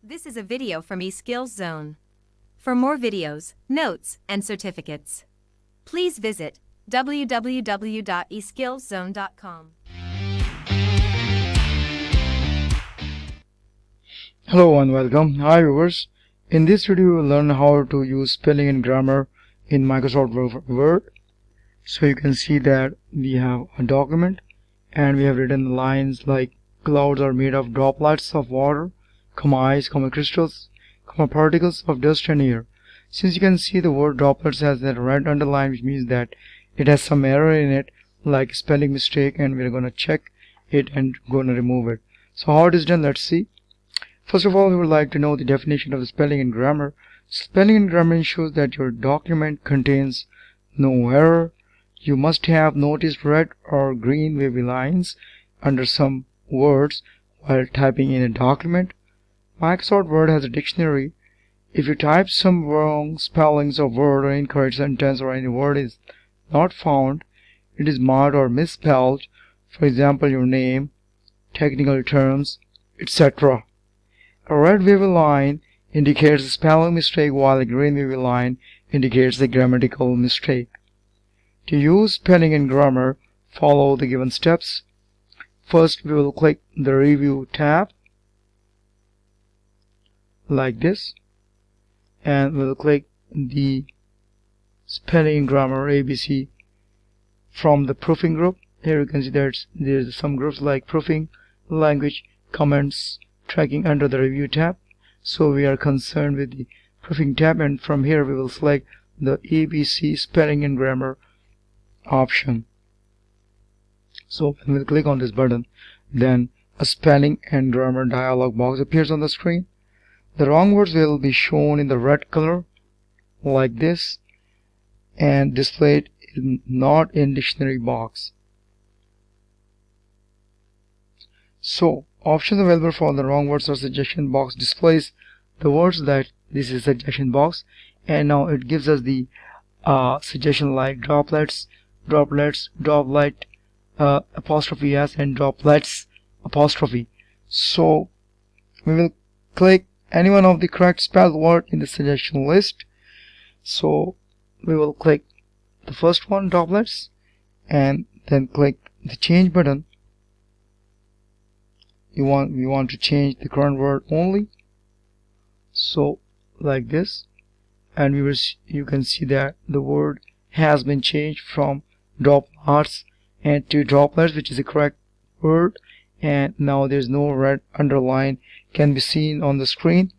This is a video from eSkills Zone. For more videos, notes, and certificates, please visit www.eskillszone.com. Hello and welcome. Hi viewers. In this video we will learn how to use spelling and grammar in Microsoft Word. So you can see that we have a document and we have written lines like clouds are made of droplets of water, ice, crystals, particles of dust and air. Since you can see the word droplets has that red underline, which means that it has some error in it, like spelling mistake, and we're going to check it and going to remove it. So how it is done, let's see. First of all, we would like to know the definition of the spelling and grammar. Spelling and grammar ensures that your document contains no error. You must have noticed red or green wavy lines under some words while typing in a document. Microsoft Word has a dictionary. If you type some wrong spellings of word or incorrect sentence or any word is not found, it is marked or misspelled. For example, your name, technical terms, etc. A red wavy line indicates a spelling mistake, while a green wavy line indicates a grammatical mistake. To use spelling and grammar, follow the given steps. First, we will click the Review tab, like this, and we'll click the Spelling and Grammar ABC from the Proofing group. Here you can see that there's some groups like Proofing, Language, Comments, Tracking under the Review tab. So we are concerned with the Proofing tab, and from here we will select the ABC Spelling and Grammar option. So when we click on this button, then a spelling and grammar dialog box appears on the screen. The wrong words will be shown in the red color like this and displayed not in dictionary box. So options available for the wrong words or suggestion box displays the words that this is suggestion box, and now it gives us the suggestion like droplets, droplet, apostrophe s, and droplets apostrophe. So we will click any one of the correct spelled word in the suggestion list. So we will click the first one, droplets, and then click the change button. We want to change the current word only, so like this, and you can see that the word has been changed from droplets and to droplets, which is the correct word, and now there's no red underline can be seen on the screen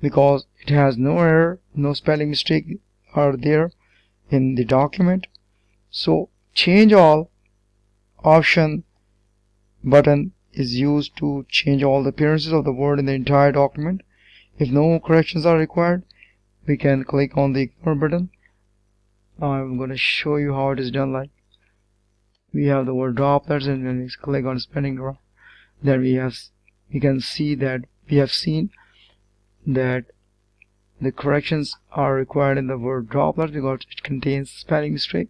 because it has no error, no spelling mistake are there in the document. So change all option button is used to change all the appearances of the word in the entire document. If no corrections are required, we can click on the ignore button. Now I'm going to show you how it is done. Like we have the word droplets, and when we click on spelling grammar, then we can see that we have seen that the corrections are required in the word droplets because it contains spelling mistake.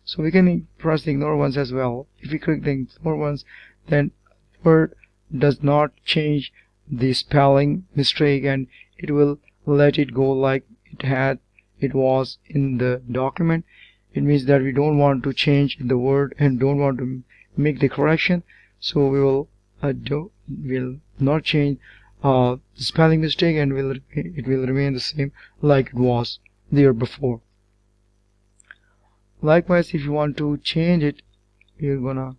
So we can press the ignore ones as well. If we click the ignore ones, then word does not change the spelling mistake and it will let it go like it was in the document. It means that we don't want to change the word and don't want to make the correction, so we will not change the spelling mistake, and it will remain the same like it was there before. Likewise, if you want to change it, you're gonna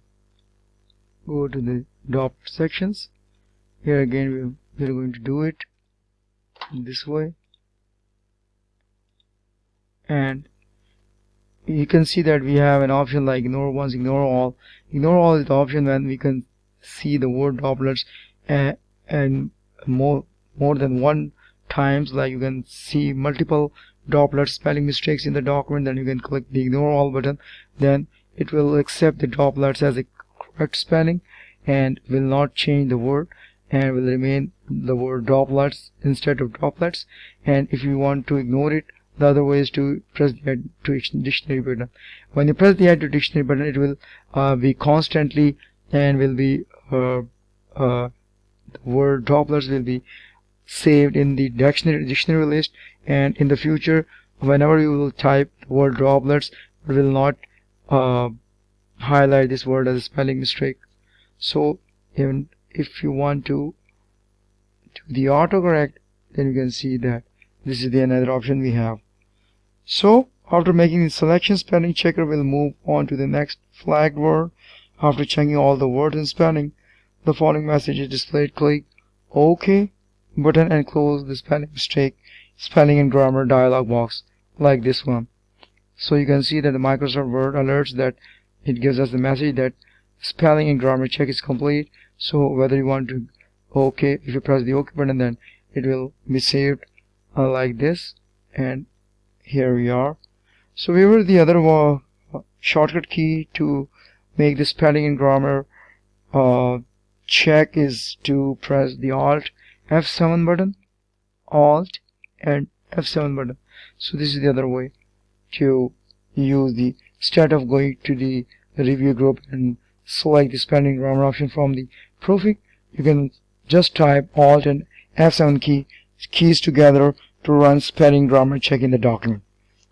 go to the drop sections. Here again we're going to do it this way, and you can see that we have an option like ignore once, ignore all. Ignore all is the option when we can see the word droplets and more than one times, like you can see multiple droplet spelling mistakes in the document. Then you can click the ignore all button, then it will accept the droplets as a correct spelling and will not change the word and will remain the word droplets instead of droplets. And if you want to ignore it, the other way is to press the add to dictionary button. When you press the add to dictionary button, it will be constantly and will be the word droplets will be saved in the dictionary list, and in the future whenever you will type the word droplets, it will not highlight this word as a spelling mistake. So even if you want to do the autocorrect, then you can see that this is the another option we have. So after making the selection, spelling checker will move on to the next flagged word. After checking all the words in spelling, the following message is displayed. Click OK button and close the spelling mistake, spelling and grammar dialog box like this one. So you can see that the Microsoft Word alerts that it gives us the message that spelling and grammar check is complete. So whether you want to OK, if you press the OK button, then it will be saved like this, and here we are. So we were the other shortcut key to make the spelling and grammar check is to press the Alt F7 button, Alt and F7 button. So this is the other way to use the, instead of going to the review group and select the spelling and grammar option from the Profi, you can just type Alt and F7 keys together to run spelling grammar check in the document.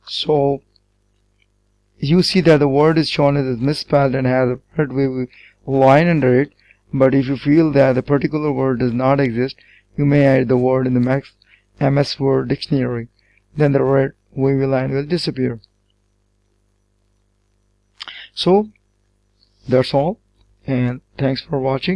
So you see that the word is shown as misspelled and has a red wavy line under it, but if you feel that the particular word does not exist, you may add the word in the MS Word dictionary. Then the red wavy line will disappear. So that's all, and thanks for watching.